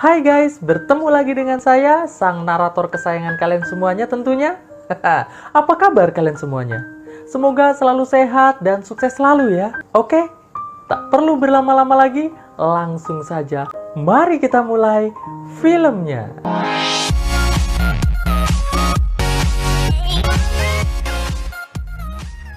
Hai guys, bertemu lagi dengan saya, sang narator kesayangan kalian semuanya tentunya. Apa kabar kalian semuanya? Semoga selalu sehat dan sukses selalu ya. Oke, tak perlu berlama-lama lagi, langsung saja. Mari kita mulai filmnya.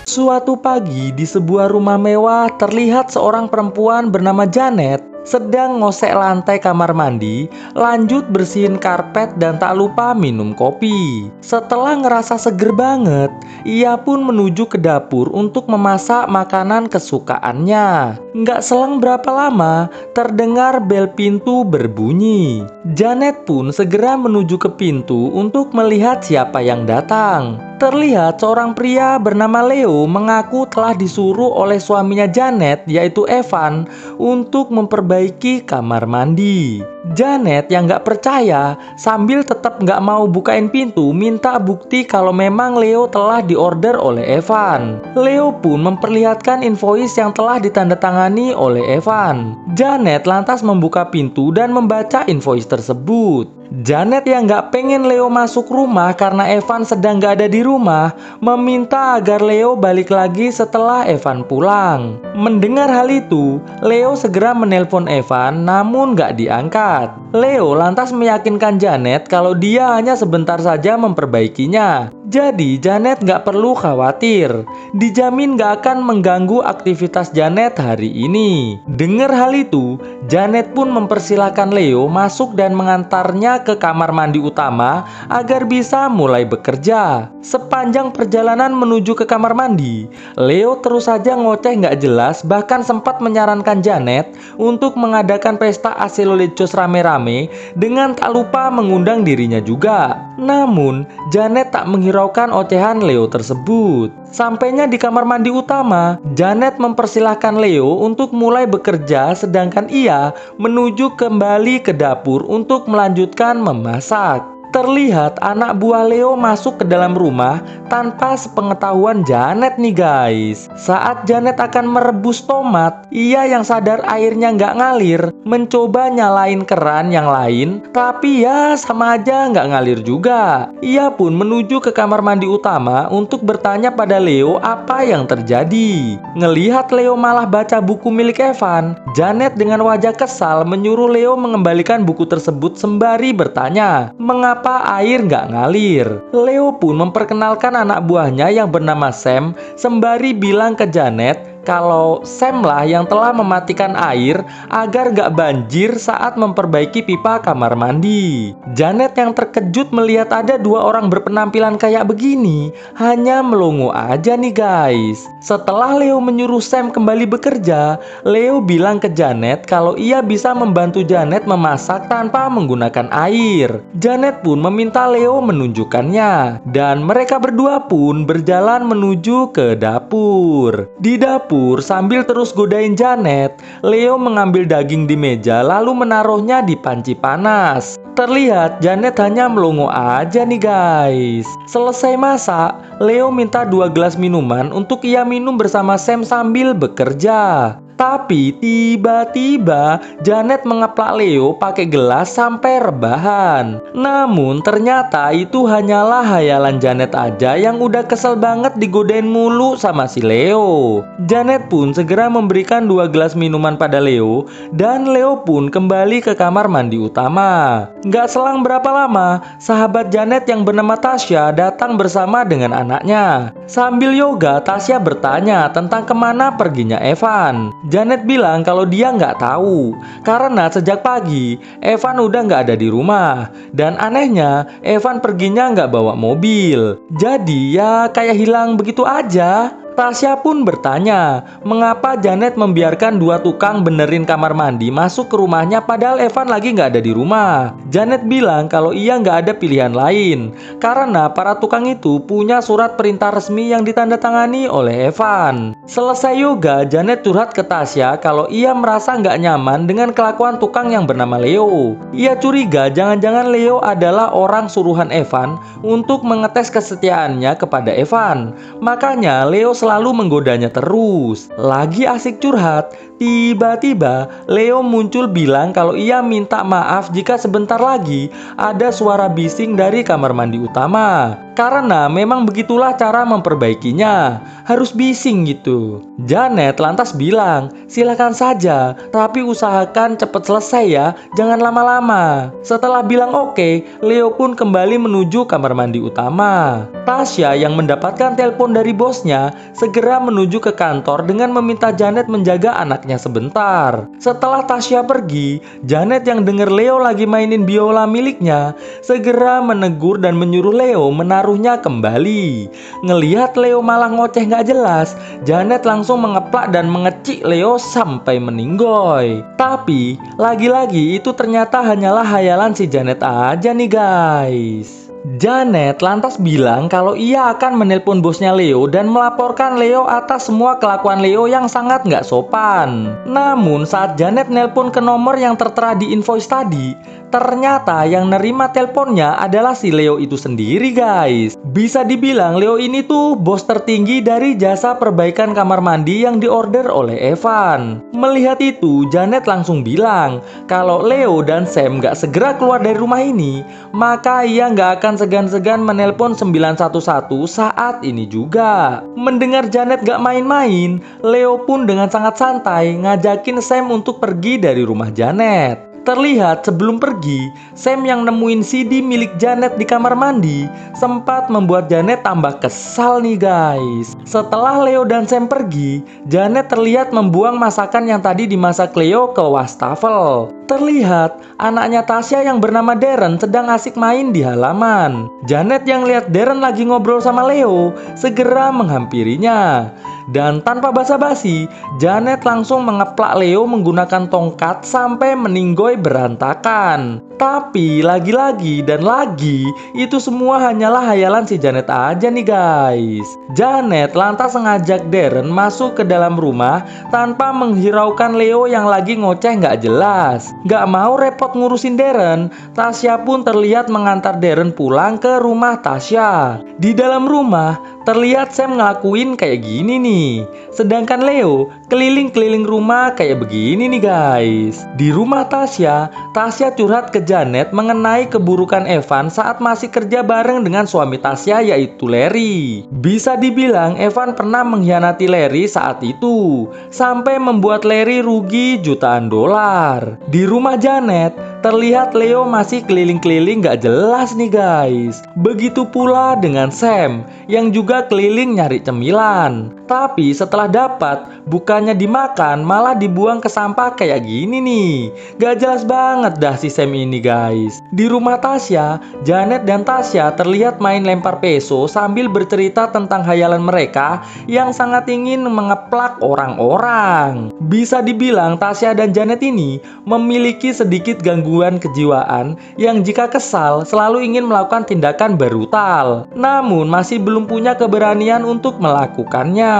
Suatu pagi di sebuah rumah mewah terlihat seorang perempuan bernama Janet sedang ngosek lantai kamar mandi, lanjut bersihin karpet dan tak lupa minum kopi. Setelah ngerasa seger banget, ia pun menuju ke dapur untuk memasak makanan kesukaannya. Nggak selang berapa lama, terdengar bel pintu berbunyi. Janet pun segera menuju ke pintu untuk melihat siapa yang datang. Terlihat seorang pria bernama Leo mengaku telah disuruh oleh suaminya Janet, yaitu Evan, untuk memperbaiki kamar mandi. Janet yang gak percaya sambil tetap gak mau bukain pintu minta bukti kalau memang Leo telah diorder oleh Evan. Leo pun memperlihatkan invoice yang telah ditandatangani oleh Evan. Janet lantas membuka pintu dan membaca invoice tersebut. Janet yang gak pengen Leo masuk rumah karena Evan sedang gak ada di rumah, meminta agar Leo balik lagi setelah Evan pulang. Mendengar hal itu, Leo segera menelpon Evan namun gak diangkat. Leo lantas meyakinkan Janet kalau dia hanya sebentar saja memperbaikinya. Jadi Janet gak perlu khawatir, dijamin gak akan mengganggu aktivitas Janet hari ini. Dengar hal itu, Janet pun mempersilahkan Leo masuk dan mengantarnya ke kamar mandi utama agar bisa mulai bekerja. Sepanjang perjalanan menuju ke kamar mandi, Leo terus saja ngoceh gak jelas, bahkan sempat menyarankan Janet untuk mengadakan pesta Aselolecos rame-rame dengan tak lupa mengundang dirinya juga. Namun, Janet tak menghiraukan ocehan Leo tersebut. Sampainya di kamar mandi utama, Janet mempersilahkan Leo untuk mulai bekerja sedangkan ia menuju kembali ke dapur untuk melanjutkan memasak. Terlihat anak buah Leo masuk ke dalam rumah tanpa sepengetahuan Janet nih guys. Saat Janet akan merebus tomat, ia yang sadar airnya nggak ngalir, mencoba nyalain keran yang lain, tapi ya sama aja nggak ngalir juga. Ia pun menuju ke kamar mandi utama untuk bertanya pada Leo apa yang terjadi. Ngelihat Leo malah baca buku milik Evan, Janet dengan wajah kesal menyuruh Leo mengembalikan buku tersebut sembari bertanya, mengapa air nggak ngalir. Leo pun memperkenalkan anak buahnya yang bernama Sam sembari bilang ke Janet kalau Sam lah yang telah mematikan air agar gak banjir saat memperbaiki pipa kamar mandi. Janet yang terkejut melihat ada dua orang berpenampilan kayak begini hanya melongo aja nih guys. Setelah Leo menyuruh Sam kembali bekerja, Leo bilang ke Janet kalau ia bisa membantu Janet memasak tanpa menggunakan air. Janet pun meminta Leo menunjukkannya dan mereka berdua pun berjalan menuju ke dapur. Di dapur sambil terus godain Janet, Leo mengambil daging di meja lalu menaruhnya di panci panas. Terlihat Janet hanya melongo aja nih guys. Selesai masak, Leo minta 2 gelas minuman untuk ia minum bersama Sam sambil bekerja. Tapi tiba-tiba Janet mengeplak Leo pakai gelas sampai rebahan. Namun ternyata itu hanyalah hayalan Janet aja yang udah kesel banget digodain mulu sama si Leo. Janet pun segera memberikan 2 gelas minuman pada Leo dan Leo pun kembali ke kamar mandi utama. Nggak selang berapa lama, sahabat Janet yang bernama Tasya datang bersama dengan anaknya. Sambil yoga, Tasya bertanya tentang kemana perginya Evan. Janet bilang kalau dia nggak tahu karena sejak pagi Evan udah nggak ada di rumah dan anehnya Evan perginya nggak bawa mobil. Jadi ya kayak hilang begitu aja. Tasya pun bertanya, mengapa Janet membiarkan dua tukang benerin kamar mandi masuk ke rumahnya padahal Evan lagi nggak ada di rumah. Janet bilang kalau ia nggak ada pilihan lain, karena para tukang itu punya surat perintah resmi yang ditandatangani oleh Evan. Selesai yoga, Janet curhat ke Tasya kalau ia merasa nggak nyaman dengan kelakuan tukang yang bernama Leo. Ia curiga jangan-jangan Leo adalah orang suruhan Evan untuk mengetes kesetiaannya kepada Evan. Makanya Leo selalu menggodanya terus. Lagi asik curhat, tiba-tiba Leo muncul bilang kalau ia minta maaf jika sebentar lagi ada suara bising dari kamar mandi utama. Karena memang begitulah cara memperbaikinya, harus bising gitu. Janet lantas bilang, silakan saja, tapi usahakan cepat selesai ya, jangan lama-lama. Setelah bilang oke, Leo pun kembali menuju kamar mandi utama. Tasya yang mendapatkan telepon dari bosnya segera menuju ke kantor dengan meminta Janet menjaga anaknya sebentar. Setelah Tasya pergi, Janet yang dengar Leo lagi mainin biola miliknya segera menegur dan menyuruh Leo menaruhnya kembali. Ngelihat Leo malah ngoceh gak jelas, Janet langsung mengeplak dan mengecik Leo sampai meninggoy. Tapi lagi-lagi itu ternyata hanyalah hayalan si Janet aja nih guys. Janet lantas bilang kalau ia akan menelpon bosnya Leo dan melaporkan Leo atas semua kelakuan Leo yang sangat nggak sopan. Namun saat Janet nelpon ke nomor yang tertera di invoice tadi, ternyata yang nerima teleponnya adalah si Leo itu sendiri guys. Bisa dibilang Leo ini tuh bos tertinggi dari jasa perbaikan kamar mandi yang diorder oleh Evan. Melihat itu, Janet langsung bilang kalau Leo dan Sam nggak segera keluar dari rumah ini, maka ia nggak akan segan-segan menelpon 911 saat ini juga. Mendengar Janet gak main-main, Leo pun dengan sangat santai ngajakin Sam untuk pergi dari rumah Janet. Terlihat sebelum pergi, Sam yang nemuin CD milik Janet di kamar mandi sempat membuat Janet tambah kesal nih guys. Setelah Leo dan Sam pergi, Janet terlihat membuang masakan yang tadi dimasak Leo ke wastafel. Terlihat anaknya Tasya yang bernama Darren sedang asik main di halaman. Janet yang lihat Darren lagi ngobrol sama Leo segera menghampirinya. Dan tanpa basa-basi, Janet langsung mengeplak Leo menggunakan tongkat sampai meninggoy berantakan. Tapi lagi-lagi dan lagi, itu semua hanyalah hayalan si Janet aja nih guys. Janet lantas mengajak Darren masuk ke dalam rumah tanpa menghiraukan Leo yang lagi ngoceh gak jelas. Gak mau repot ngurusin Darren, Tasya pun terlihat mengantar Darren pulang ke rumah Tasya. Di dalam rumah, terlihat Sam ngelakuin kayak gini nih. Sedangkan Leo keliling-keliling rumah kayak begini nih guys. Di rumah Tasya, Tasya curhat ke Janet mengenai keburukan Evan saat masih kerja bareng dengan suami Tasya yaitu Larry. Bisa dibilang Evan pernah mengkhianati Larry saat itu, sampai membuat Larry rugi jutaan dolar. Di rumah Janet, terlihat Leo masih keliling-keliling gak jelas nih guys. Begitu pula dengan Sam yang juga keliling nyari cemilan. Tapi setelah dapat, bukannya dimakan malah dibuang ke sampah kayak gini nih. Gak jelas banget dah si Sam ini guys. Di rumah Tasya, Janet dan Tasya terlihat main lempar peso sambil bercerita tentang hayalan mereka yang sangat ingin mengeplak orang-orang. Bisa dibilang Tasya dan Janet ini memiliki sedikit gangguan kejiwaan yang jika kesal selalu ingin melakukan tindakan brutal, namun masih belum punya keberanian untuk melakukannya.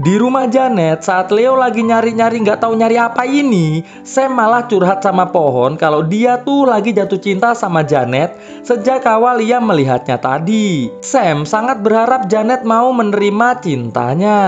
Di rumah Janet, saat Leo lagi nyari-nyari gak tahu nyari apa ini, Sam malah curhat sama pohon kalau dia tuh lagi jatuh cinta sama Janet sejak awal ia melihatnya tadi. Sam sangat berharap Janet mau menerima cintanya.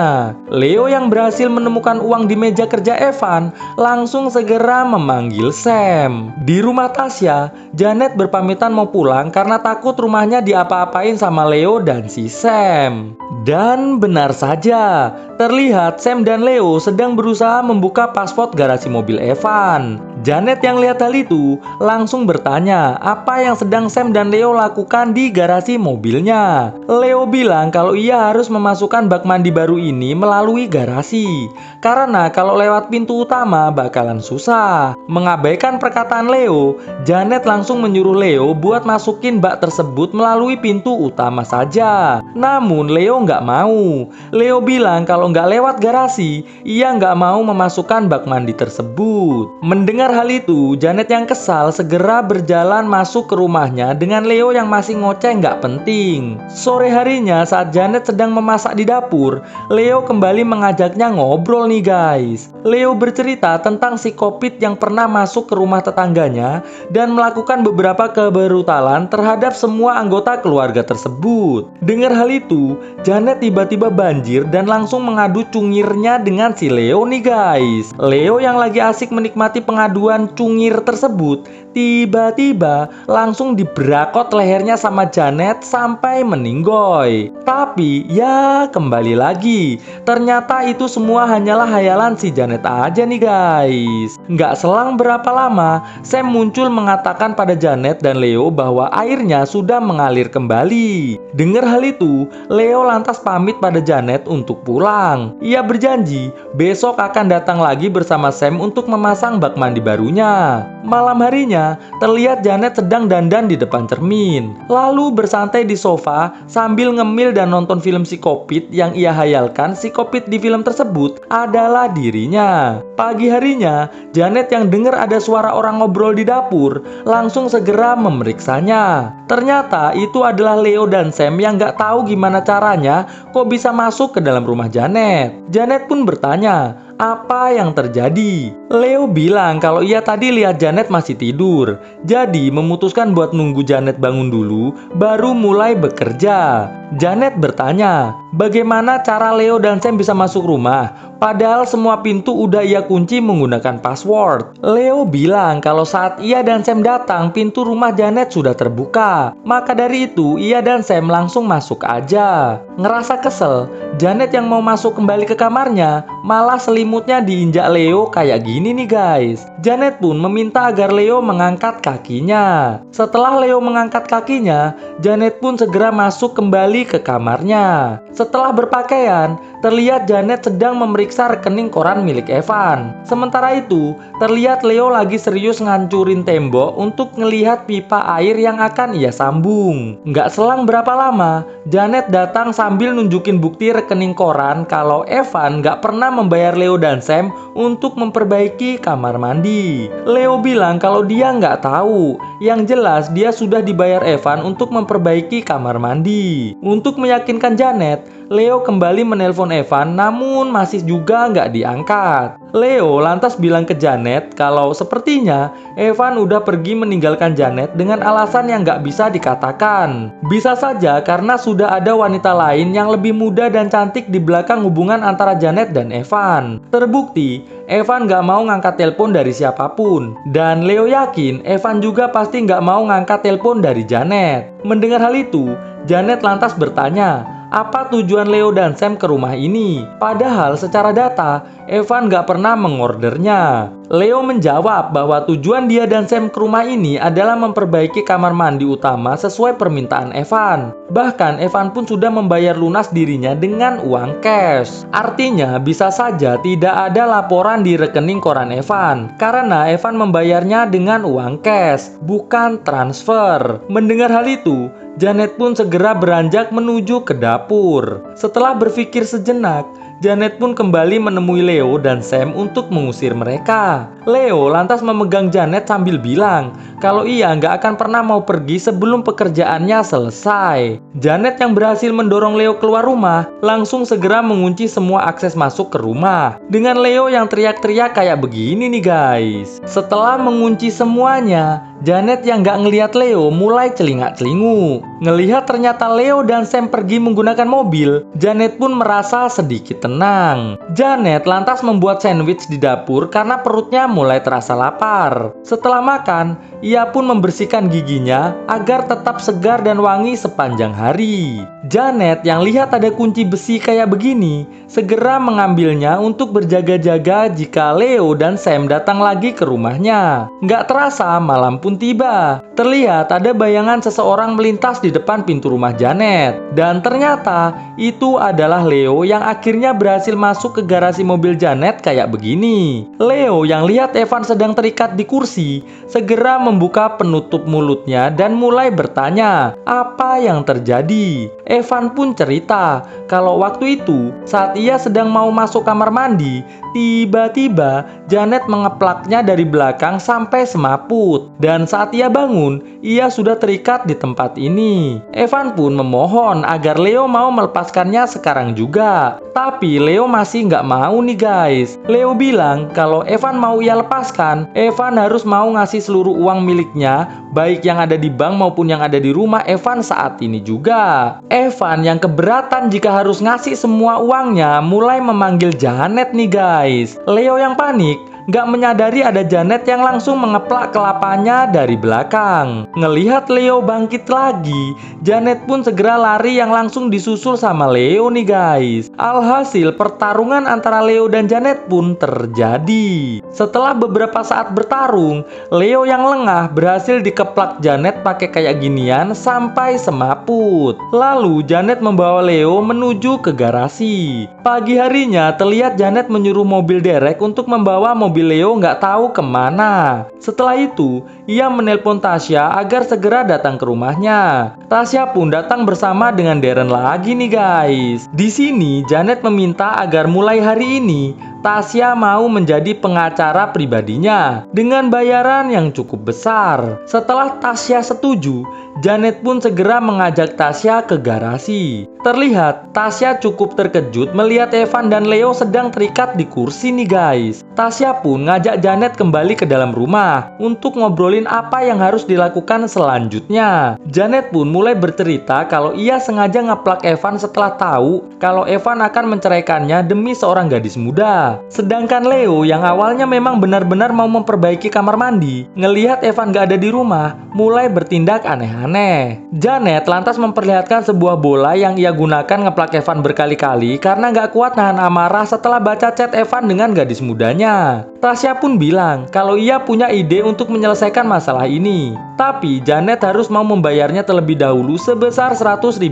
Leo yang berhasil menemukan uang di meja kerja Evan langsung segera memanggil Sam. Di rumah Tasya, Janet berpamitan mau pulang karena takut rumahnya diapa-apain sama Leo dan si Sam. Dan benar saja, terlihat Sam dan Leo sedang berusaha membuka paspor garasi mobil Evan. Janet yang lihat hal itu langsung bertanya apa yang sedang Sam dan Leo lakukan di garasi mobilnya. Leo bilang kalau ia harus memasukkan bak mandi baru ini melalui garasi, karena kalau lewat pintu utama bakalan susah. Mengabaikan perkataan Leo, Janet langsung menyuruh Leo buat masukin bak tersebut melalui pintu utama saja. Namun Leo nggak mau. Leo bilang kalau nggak lewat garasi, ia nggak mau memasukkan bak mandi tersebut. Mendengar Mendengar hal itu, Janet yang kesal segera berjalan masuk ke rumahnya dengan Leo yang masih ngoceh nggak penting. Sore harinya saat Janet sedang memasak di dapur, Leo kembali mengajaknya ngobrol nih guys. Leo bercerita tentang si Kopit yang pernah masuk ke rumah tetangganya dan melakukan beberapa kebrutalan terhadap semua anggota keluarga tersebut. Dengar hal itu, Janet tiba-tiba banjir dan langsung mengadu cungirnya dengan si Leo nih guys. Leo yang lagi asik menikmati pengaduan cungir tersebut, tiba-tiba langsung dibrakot lehernya sama Janet sampai meninggoy. Tapi ya kembali lagi, ternyata itu semua hanyalah hayalan si Janet aja nih guys. Nggak selang berapa lama, Sam muncul mengatakan pada Janet dan Leo bahwa airnya sudah mengalir kembali. Dengar hal itu, Leo lantas pamit pada Janet untuk pulang. Ia berjanji besok akan datang lagi bersama Sam untuk memasang bak mandi barunya. Malam harinya, terlihat Janet sedang dandan di depan cermin, lalu bersantai di sofa sambil ngemil dan nonton film psikopit yang ia hayalkan psikopit di film tersebut adalah dirinya. Pagi harinya, Janet yang dengar ada suara orang ngobrol di dapur langsung segera memeriksanya. Ternyata itu adalah Leo dan Sam yang nggak tahu gimana caranya kok bisa masuk ke dalam rumah Janet. Janet pun bertanya, apa yang terjadi? Leo bilang kalau ia tadi lihat Janet masih tidur, jadi memutuskan buat nunggu Janet bangun dulu, baru mulai bekerja. Janet bertanya, bagaimana cara Leo dan Sam bisa masuk rumah? Padahal semua pintu udah ia kunci menggunakan password. Leo bilang kalau saat ia dan Sam datang, pintu rumah Janet sudah terbuka. Maka dari itu, ia dan Sam langsung masuk aja. Ngerasa kesel, Janet yang mau masuk kembali ke kamarnya, malah selimutnya diinjak Leo kayak gini nih guys. Janet pun meminta agar Leo mengangkat kakinya. Setelah Leo mengangkat kakinya, Janet pun segera masuk kembali ke kamarnya. Setelah berpakaian, terlihat Janet sedang memeriksa rekening koran milik Evan. Sementara itu, terlihat Leo lagi serius ngancurin tembok untuk ngelihat pipa air yang akan ia sambung. Nggak selang berapa lama, Janet datang sambil nunjukin bukti rekening koran kalau Evan nggak pernah membayar Leo dan Sam untuk memperbaiki kamar mandi. Leo bilang kalau dia nggak tahu. Yang jelas dia sudah dibayar Evan untuk memperbaiki kamar mandi. Untuk meyakinkan Janet, Leo kembali menelpon Evan namun masih juga nggak diangkat. Leo lantas bilang ke Janet kalau sepertinya Evan udah pergi meninggalkan Janet dengan alasan yang nggak bisa dikatakan. Bisa saja karena sudah ada wanita lain yang lebih muda dan cantik di belakang hubungan antara Janet dan Evan. Terbukti, Evan nggak mau ngangkat telepon dari siapapun. Dan Leo yakin Evan juga pasti nggak mau ngangkat telepon dari Janet. Mendengar hal itu, Janet lantas bertanya, apa tujuan Leo dan Sam ke rumah ini? Padahal secara data, Evan gak pernah mengordernya. Leo menjawab bahwa tujuan dia dan Sam ke rumah ini adalah memperbaiki kamar mandi utama sesuai permintaan Evan. Bahkan Evan pun sudah membayar lunas dirinya dengan uang cash. Artinya bisa saja tidak ada laporan di rekening koran Evan, karena Evan membayarnya dengan uang cash, bukan transfer. Mendengar hal itu, Janet pun segera beranjak menuju ke dapur. Setelah berpikir sejenak, Janet pun kembali menemui Leo dan Sam untuk mengusir mereka. Leo lantas memegang Janet sambil bilang kalau ia nggak akan pernah mau pergi sebelum pekerjaannya selesai. Janet yang berhasil mendorong Leo keluar rumah langsung segera mengunci semua akses masuk ke rumah. Dengan Leo yang teriak-teriak kayak begini nih guys. Setelah mengunci semuanya, Janet yang nggak ngelihat Leo mulai celingak-celinguk. Ngelihat ternyata Leo dan Sam pergi menggunakan mobil, Janet pun merasa sedikit tenang. Janet lantas membuat sandwich di dapur karena perutnya mulai terasa lapar. Setelah makan, ia pun membersihkan giginya agar tetap segar dan wangi sepanjang hari. Janet yang lihat ada kunci besi kayak begini, segera mengambilnya untuk berjaga-jaga jika Leo dan Sam datang lagi ke rumahnya. Nggak terasa malam pun tiba. Terlihat ada bayangan seseorang melintas di depan pintu rumah Janet. Dan ternyata itu adalah Leo yang akhirnya berhasil masuk ke garasi mobil Janet kayak begini. Leo yang lihat Evan sedang terikat di kursi, segera membuka penutup mulutnya dan mulai bertanya, apa yang terjadi? Evan pun cerita kalau waktu itu saat ia sedang mau masuk kamar mandi, tiba-tiba Janet mengeplaknya dari belakang sampai semaput. Dan saat ia bangun, ia sudah terikat di tempat ini. Evan pun memohon agar Leo mau melepaskannya sekarang juga. Tapi Leo masih nggak mau nih guys. Leo bilang kalau Evan mau ia lepaskan, Evan harus mau ngasih seluruh uang miliknya, baik yang ada di bank maupun yang ada di rumah Evan saat ini juga. Evan yang keberatan jika harus ngasih semua uangnya mulai memanggil Janet nih guys. Leo yang panik gak menyadari ada Janet yang langsung mengeplak kelapanya dari belakang. Ngelihat Leo bangkit lagi, Janet pun segera lari yang langsung disusul sama Leo nih guys. Alhasil pertarungan antara Leo dan Janet pun terjadi. Setelah beberapa saat bertarung, Leo yang lengah berhasil dikeplak Janet pakai kayak ginian sampai semaput. Lalu Janet membawa Leo menuju ke garasi. Pagi harinya terlihat Janet menyuruh mobil derek untuk membawa mobil Leo nggak tahu kemana. Setelah itu, ia menelpon Tasya agar segera datang ke rumahnya. Tasya pun datang bersama dengan Darren lagi nih guys. Di sini Janet meminta agar mulai hari ini Tasya mau menjadi pengacara pribadinya dengan bayaran yang cukup besar. Setelah Tasya setuju, Janet pun segera mengajak Tasya ke garasi. Terlihat Tasya cukup terkejut melihat Evan dan Leo sedang terikat di kursi nih guys. Tasya pun ngajak Janet kembali ke dalam rumah untuk ngobrolin apa yang harus dilakukan selanjutnya. Janet pun mulai bercerita kalau ia sengaja ngeplak Evan setelah tahu kalau Evan akan menceraikannya demi seorang gadis muda. Sedangkan Leo yang awalnya memang benar-benar mau memperbaiki kamar mandi, ngelihat Evan gak ada di rumah, mulai bertindak aneh-aneh. Janet lantas memperlihatkan sebuah bola yang ia gunakan ngeplak Evan berkali-kali karena gak kuat nahan amarah setelah baca chat Evan dengan gadis mudanya. Tasya pun bilang kalau ia punya ide untuk menyelesaikan masalah ini. Tapi Janet harus mau membayarnya terlebih dahulu sebesar $100.000.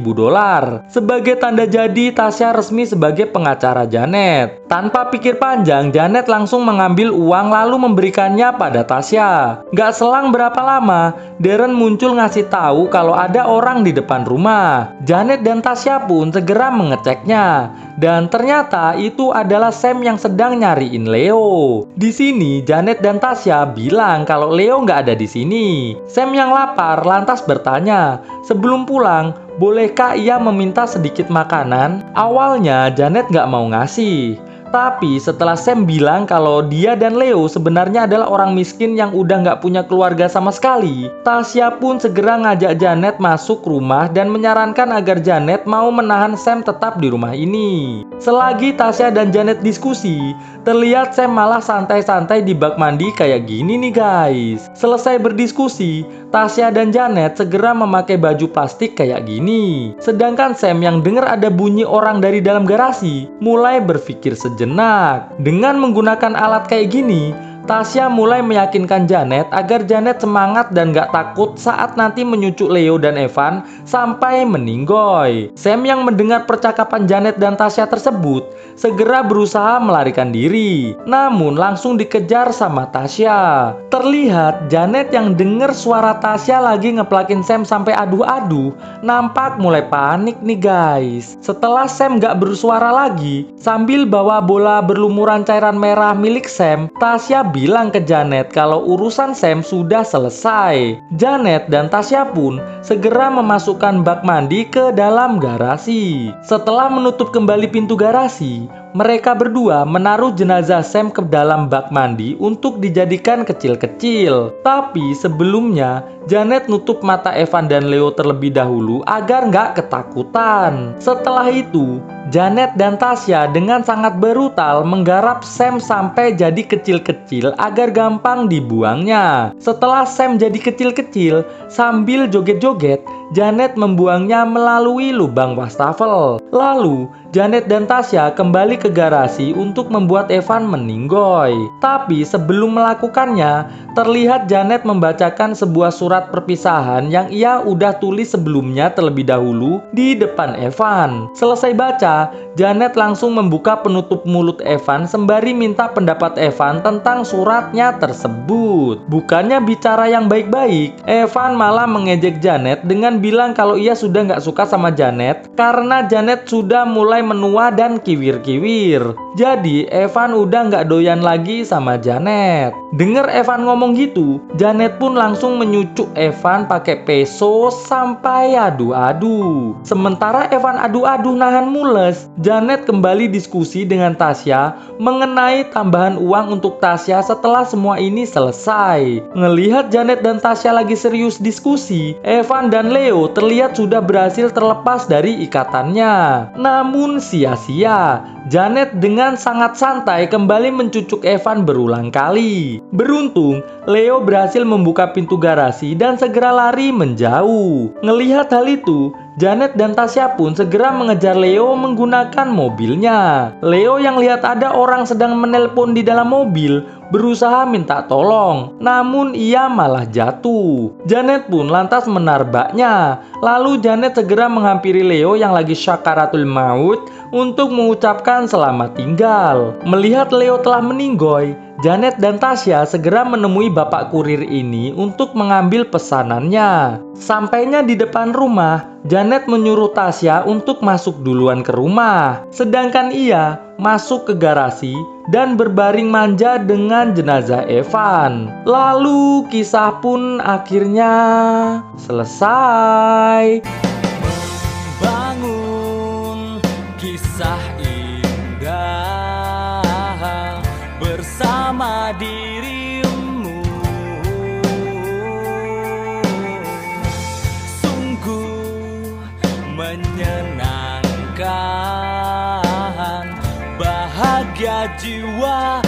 Sebagai tanda jadi, Tasya resmi sebagai pengacara Janet. Tanpa pikir panjang, Janet langsung mengambil uang lalu memberikannya pada Tasya. Gak selang berapa lama, Darren muncul ngasih tahu kalau ada orang di depan rumah. Janet dan Tasya pun segera mengeceknya. Dan ternyata itu adalah Sam yang sedang nyariin Leo. Di sini Janet dan Tasya bilang kalau Leo nggak ada di sini. Sam yang lapar lantas bertanya, sebelum pulang, bolehkah ia meminta sedikit makanan? Awalnya Janet nggak mau ngasih. Tapi setelah Sam bilang kalau dia dan Leo sebenarnya adalah orang miskin yang udah nggak punya keluarga sama sekali, Tasya pun segera ngajak Janet masuk rumah dan menyarankan agar Janet mau menahan Sam tetap di rumah ini. Selagi Tasya dan Janet diskusi, terlihat Sam malah santai-santai di bak mandi kayak gini nih guys. Selesai berdiskusi, Tasya dan Janet segera memakai baju plastik kayak gini. Sedangkan Sam yang dengar ada bunyi orang dari dalam garasi, mulai berpikir sejenak. Dengan menggunakan alat kayak gini, Tasya mulai meyakinkan Janet agar Janet semangat dan gak takut saat nanti menyucuk Leo dan Evan sampai meninggoy. Sam yang mendengar percakapan Janet dan Tasya tersebut segera berusaha melarikan diri, namun langsung dikejar sama Tasya. Terlihat Janet yang dengar suara Tasya lagi ngeplakin Sam sampai adu-adu, nampak mulai panik nih guys. Setelah Sam gak bersuara lagi, sambil bawa bola berlumuran cairan merah milik Sam, Tasya bilang ke Janet kalau urusan Sam sudah selesai. Janet dan Tasya pun segera memasukkan bak mandi ke dalam garasi. Setelah menutup kembali pintu garasi, mereka berdua menaruh jenazah Sam ke dalam bak mandi untuk dijadikan kecil-kecil. Tapi sebelumnya, Janet nutup mata Evan dan Leo terlebih dahulu agar nggak ketakutan. Setelah itu, Janet dan Tasya dengan sangat brutal menggarap Sam sampai jadi kecil-kecil agar gampang dibuangnya. Setelah Sam jadi kecil-kecil, sambil joget-joget, Janet membuangnya melalui lubang wastafel. Lalu, Janet dan Tasya kembali ke garasi untuk membuat Evan meninggoy. Tapi sebelum melakukannya, terlihat Janet membacakan sebuah surat surat perpisahan yang ia udah tulis sebelumnya terlebih dahulu di depan Evan. Selesai baca, Janet langsung membuka penutup mulut Evan sembari minta pendapat Evan tentang suratnya tersebut. Bukannya bicara yang baik-baik, Evan malah mengejek Janet dengan bilang kalau ia sudah nggak suka sama Janet karena Janet sudah mulai menua dan kiwir-kiwir. Jadi Evan udah nggak doyan lagi sama Janet. Dengar Evan ngomong gitu, Janet pun langsung menyucuk Evan pakai peso sampai adu-adu. Sementara Evan adu-adu nahan mules, Janet kembali diskusi dengan Tasya mengenai tambahan uang untuk Tasya setelah semua ini selesai. Ngelihat Janet dan Tasya lagi serius diskusi, Evan dan Leo terlihat sudah berhasil terlepas dari ikatannya. Namun sia-sia, Janet dengan sangat santai kembali mencucuk Evan berulang kali. Beruntung, Leo berhasil membuka pintu garasi dan segera lari menjauh. Ngelihat hal itu, Janet dan Tasya pun segera mengejar Leo menggunakan mobilnya. Leo yang lihat ada orang sedang menelpon di dalam mobil, berusaha minta tolong, namun ia malah jatuh. Janet pun lantas menarbaknya. Lalu Janet segera menghampiri Leo yang lagi syakaratul maut untuk mengucapkan selamat tinggal. Melihat Leo telah meninggoy, Janet dan Tasya segera menemui bapak kurir ini untuk mengambil pesanannya. Sampainya di depan rumah, Janet menyuruh Tasya untuk masuk duluan ke rumah, sedangkan ia masuk ke garasi dan berbaring manja dengan jenazah Evan. Lalu kisah pun akhirnya selesai. Membangun kisah indah bersama dirimu, sungguh menyenangkan, bahagia jiwaku.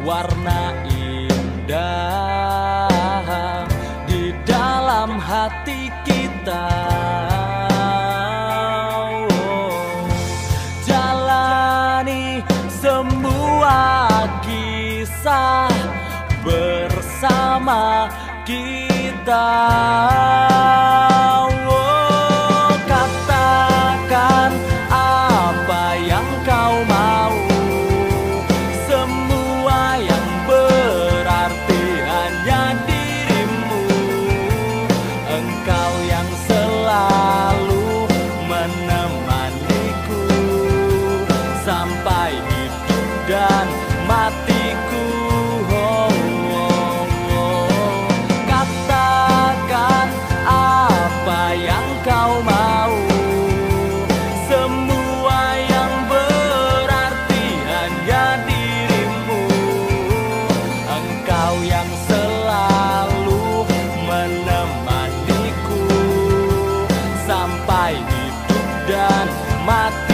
Warna indah di dalam hati kita, jalani semua kisah bersama kita. Katakan apa yang kau mau, sampai hidup dan matiku. Katakan apa yang kau mau, semua yang berarti hanya dirimu. Engkau yang selalu menemaniku sampai hidup dan matiku.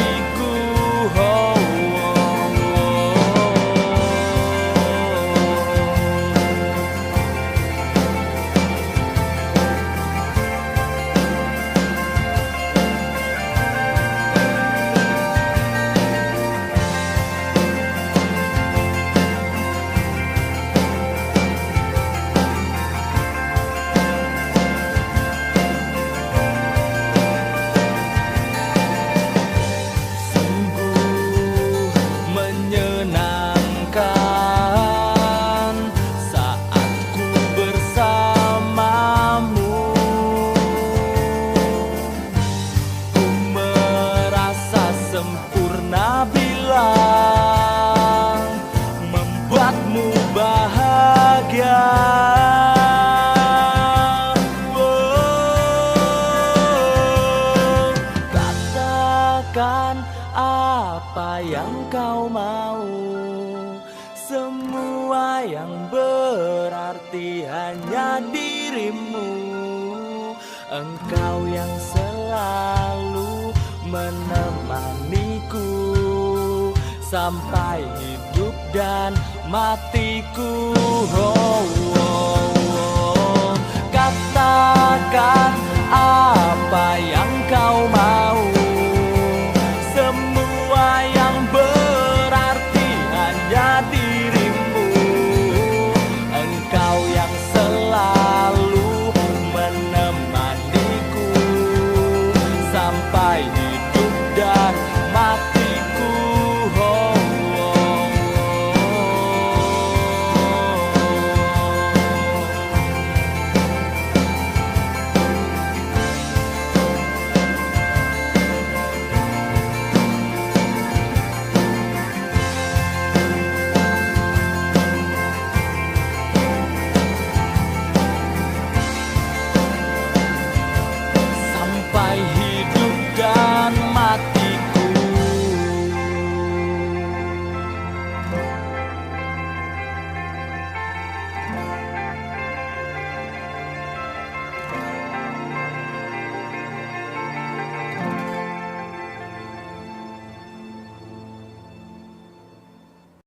Membuatmu bahagia. Katakan apa yang kau mau, semua yang berarti hanya dirimu. Engkau yang selalu menemaniku sampai hidup dan matiku. hatiku.